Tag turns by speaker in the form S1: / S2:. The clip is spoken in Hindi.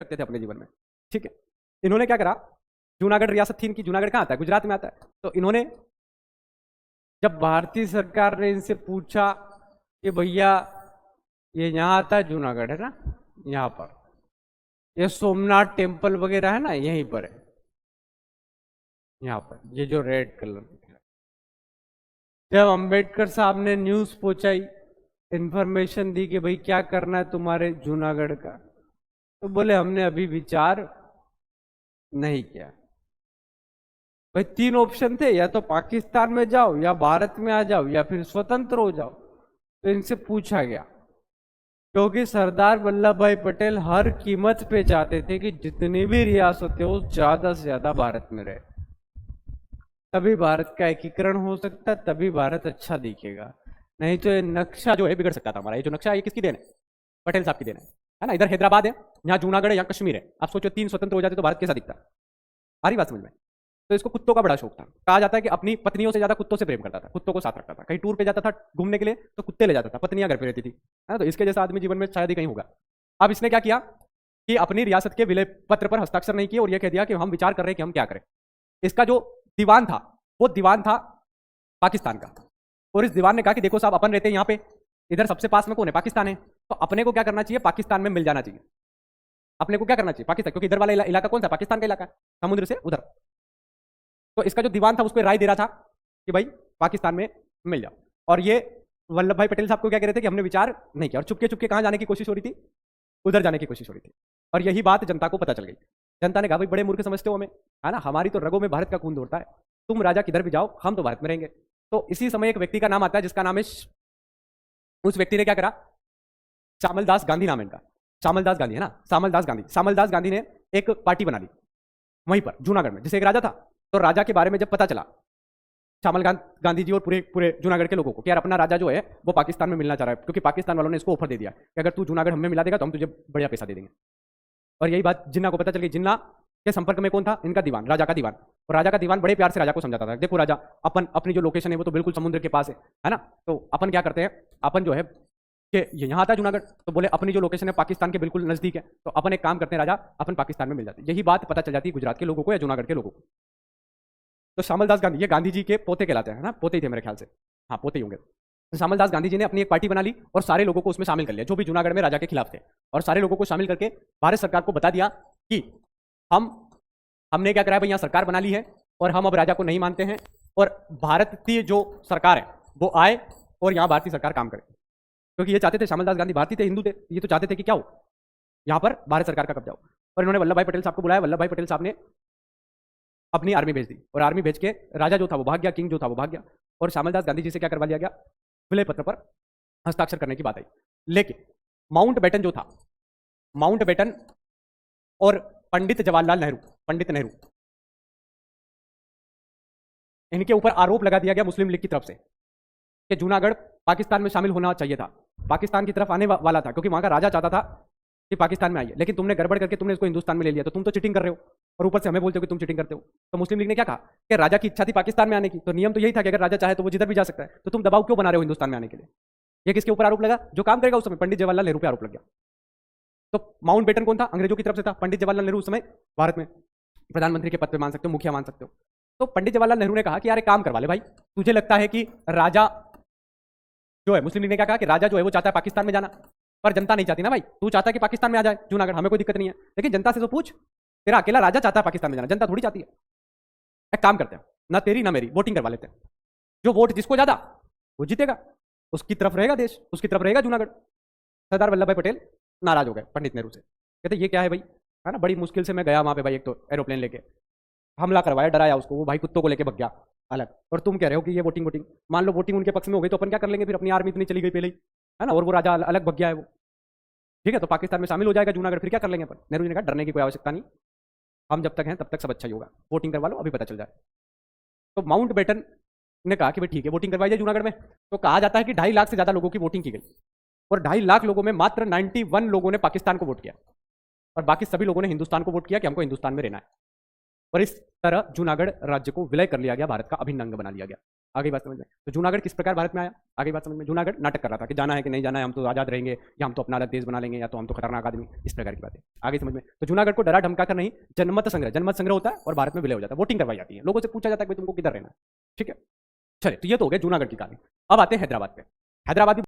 S1: सकते थे अपने जीवन में। ठीक है, इन्होंने क्या करा, जूनागढ़ रियासत थी इनकी, जूनागढ़ कहाँ आता है, गुजरात में आता है। तो इन्होंने, जब भारतीय सरकार ने इनसे पूछा कि भैया ये यहाँ आता है, जूनागढ़ है ना, यहाँ पर ये सोमनाथ टेम्पल वगैरह है ना, यहीं पर है, यहाँ पर ये जो रेड कलर, जब अंबेडकर साहब ने न्यूज पहुंचाई, इंफॉर्मेशन दी कि भाई क्या करना है तुम्हारे जूनागढ़ का, तो बोले हमने अभी विचार नहीं किया। भाई 3 ऑप्शन थे, या तो पाकिस्तान में जाओ, या भारत में आ जाओ, या फिर स्वतंत्र हो जाओ। तो इनसे पूछा गया, क्योंकि सरदार वल्लभ भाई पटेल हर कीमत पे चाहते थे कि जितनी भी रियासतें हो ज्यादा से ज्यादा भारत में रहे, तभी भारत का एकीकरण हो सकता है, तभी भारत अच्छा दिखेगा। नहीं तो ये नक्शा जो है बिगड़ सकता था हमारा। ये जो नक्शा है ये किसकी देन है, पटेल साहब की देन है ना। इधर हैदराबाद है, यहाँ जूनागढ़ है, यहाँ कश्मीर है। आप सोचो 3 स्वतंत्र हो जाते तो भारत कैसा दिखता। आ रही बात समझ में। तो इसको कुत्तों का बड़ा शौक था। कहा जाता है कि अपनी पत्नियों से ज्यादा कुत्तों से प्रेम करता था, कुत्तों को साथ रखता था। कहीं टूर पे जाता था घूमने के लिए तो कुत्ते ले जाता था, पत्नियां घर पे रहती थी, है ना। तो इसके जैसा आदमी जीवन में शायद ही कहीं होगा। अब इसने क्या किया कि अपनी रियासत के विलय पत्र पर हस्ताक्षर नहीं किए और यह कह दिया कि हम विचार कर रहे हैं कि हम क्या करें। इसका जो दीवान था वो दीवान था पाकिस्तान का, और इस दीवान ने कहा कि देखो साहब, अपन रहते हैं यहाँ पे, इधर सबसे पास में कौन है, पाकिस्तान है। तो अपने को क्या करना चाहिए, पाकिस्तान में मिल जाना चाहिए। अपने को क्या करना चाहिए, पाकिस्तान, क्योंकि इधर वाला इलाका कौन सा, पाकिस्तान का इलाका, समुद्र से उधर। तो इसका जो दीवान था उसको राय दे रहा था कि भाई पाकिस्तान में मिल जाओ। और ये वल्लभ भाई पटेल साहब को क्या कह रहे थे कि हमने विचार नहीं किया, और चुपके चुपके कहां जाने की कोशिश हो रही थी, उधर जाने की कोशिश हो रही थी। और यही बात जनता को पता चल गई। जनता ने कहा भाई बड़े मूर्ख समझते हो हमें, है ना, हमारी तो रगों में भारत का खून दौड़ता है, तुम राजा किधर भी जाओ हम तो भारत में रहेंगे। तो इसी समय एक व्यक्ति का नाम आता है जिसका नाम है, उस व्यक्ति ने क्या करा, श्यामलदास गांधी नाम है इनका, श्यामलदास गांधी है ना, श्यामलदास गांधी। श्यामलदास गांधी ने एक पार्टी बना ली वहीं पर जूनागढ़ में, जैसे एक राजा था। तो राजा के बारे में जब पता चला श्यामल गांधी जी और पूरे पूरे जूनागढ़ के लोगों को कि यार अपना राजा जो है वो पाकिस्तान में मिलना चाह रहा है, क्योंकि पाकिस्तान वालों ने इसको ऑफर दे दिया कि अगर तू जूनागढ़ हमें मिला देगा तो हम तुझे बढ़िया पैसा दे देंगे। और यही बात जिन्ना को पता चल गई। जिन्ना के संपर्क में कौन था, इनका दीवान, राजा का दीवान। और राजा का दीवान बड़े प्यार से राजा को समझाता था, देखो राजा, अपन अपनी जो लोकेशन है वो तो बिल्कुल समुद्र के पास है ना। तो अपन क्या करते हैं, अपन जो है कि यहाँ आता है जूनागढ़, तो बोले अपनी जो लोकेशन है पाकिस्तान के बिल्कुल नजदीक है, तो अपन एक काम करते हैं राजा, अपन पाकिस्तान में मिल जाते हैं। यही बात पता चल जाती है गुजरात के लोगों को या जूनागढ़ के लोगों को। तो श्यामलदास गांधी, ये गांधी जी के पोते कहलाते हैं ना, पोते ही थे मेरे ख्याल से, हाँ पोते ही होंगे। तो श्यामलदास गांधी जी ने अपनी एक पार्टी बना ली और सारे लोगों को उसमें शामिल कर लिया जो भी जूनागढ़ में राजा के खिलाफ थे। और सारे लोगों को शामिल करके भारत सरकार को बता दिया कि हमने क्या करा भाई, यहाँ सरकार बना ली है और हम अब राजा को नहीं मानते हैं, और भारतीय जो सरकार है वो आए और यहाँ भारतीय सरकार काम करे। क्योंकि ये चाहते थे, श्यामलदास गांधी भारतीय थे, हिंदू थे, ये तो चाहते थे कि क्या हो, यहाँ पर भारत सरकार का कब्जा हो। और इन्होंने वल्लभ भाई पटेल साहब को बुलाया। वल्लभ भाई पटेल साहब ने अपनी आर्मी भेज दी, और आर्मी भेज के राजा जो था वो भाग गया, किंग जो था वो भाग गया, और श्यामलदास गांधी जी से क्या करवा लिया गया, विलय पत्र पर हस्ताक्षर करने की बात आई। लेकिन माउंट बेटन जो था, माउंट बेटन और पंडित जवाहरलाल नेहरू, पंडित नेहरू, इनके ऊपर आरोप लगा दिया गया मुस्लिम लीग की तरफ से कि जूनागढ़ पाकिस्तान में शामिल होना चाहिए था, पाकिस्तान की तरफ आने वाला था, क्योंकि वहां का राजा चाहता था कि पाकिस्तान में आइए, लेकिन तुमने गड़बड़ करके तुमने इसको हिंदुस्तान में ले लिया, तो तुम तो चीटिंग कर रहे हो, और ऊपर से हमें बोलते हो कि तुम चीटिंग करते हो। तो मुस्लिम लीग ने क्या कहा कि राजा की इच्छा थी पाकिस्तान में आने की, तो नियम तो यही था कि अगर राजा चाहे तो वो जिधर भी जा सकता है, तो तुम दबाव क्यों बना रहे हो हिंदुस्तान में आने के लिए। ये किसके ऊपर आरोप लगा, जो काम करेगा उस समय पंडित जवाहरलाल नेहरू पे आरोप लग गया। तो माउंट बेटन कौन था, अंग्रेजों की तरफ से था। पंडित जवाहरलाल नेहरू उस समय भारत में प्रधानमंत्री के पद पे मान सकते हो, मुखिया मान सकते हो। तो पंडित जवाहरलाल नेहरू ने कहा कि यार एक काम करवा ले भाई, तुझे लगता है कि राजा जो है, मुस्लिम लीग ने क्या कहा कि राजा जो है वो चाहता है पाकिस्तान में जाना, पर जनता नहीं चाहती ना भाई, तू चाहता है कि पाकिस्तान में आ जाए जूनागढ़, हमें कोई दिक्कत नहीं है, लेकिन जनता से तो पूछ, तेरा अकेला राजा चाहता है पाकिस्तान में जाना, जनता थोड़ी चाहती है। एक काम करते हैं, ना तेरी ना मेरी वोटिंग करवा लेते हैं, जो वोट जिसको ज्यादा वो जीतेगा, उसकी तरफ रहेगा देश, उसकी तरफ रहेगा जूनागढ़। सरदार वल्लभ भाई पटेल नाराज हो गए पंडित नेहरू से, कहते ये क्या है भाई, है ना, बड़ी मुश्किल से मैं गया वहां पे भाई, एक तो एरोप्लेन लेके हमला करवाया, डराया उसको, वो भाई कुत्तों को लेके भग गया अलग, और तुम कह रहे हो कि ये वोटिंग। मान लो वोटिंग उनके पक्ष में हो गई तो अपन क्या कर लेंगे फिर, अपनी आर्मी इतनी चली गई पहले ही, है ना, और वो राजा अलग भग गया है वो, ठीक है, तो पाकिस्तान में शामिल हो जाएगा जूनागढ़, फिर क्या कर लेंगे अपन। नेहरू जी ने कहा डरने की कोई आवश्यकता नहीं, हम जब तक हैं तब तक सब अच्छा ही होगा, वोटिंग करवा लो अभी पता चल जाए। तो माउंट बेटन ने कहा कि भाई ठीक है वोटिंग करवाई जाए जूनागढ़ में। तो कहा जाता है कि 2.5 लाख से ज्यादा लोगों की वोटिंग की गई, और 2.5 लाख लोगों में मात्र 91 लोगों ने पाकिस्तान को वोट किया, और बाकी सभी लोगों ने हिंदुस्तान को वोट किया कि हमको हिंदुस्तान में रहना है। और इस तरह जूनागढ़ राज्य को विलय कर लिया गया, भारत का अभिन्न अंग बना लिया गया। आगे बात समझ में। तो जूनागढ़ किस प्रकार भारत में आया, आगे बात समझ में। जूनागढ़ नाटक कर रहा था कि जाना है कि नहीं जाना है, हम तो आजाद रहेंगे, या हम तो अपना अलग देश बना लेंगे, या तो हम तो खतरनाक आदमी, इस प्रकार की बातें आगे समझ में। तो जूनागढ़ को डरा धमका कर नहीं, जनमत संग्रह होता है और भारत में विलय हो जाता है, वोटिंग करवाई जाती है, लोगों से पूछा जाता है कि तुमको किधर रहना है। ठीक है, चलिए, तो ये तो हो गया जूनागढ़ की कहानी। अब आते हैं हैदराबाद पे। हैदराबाद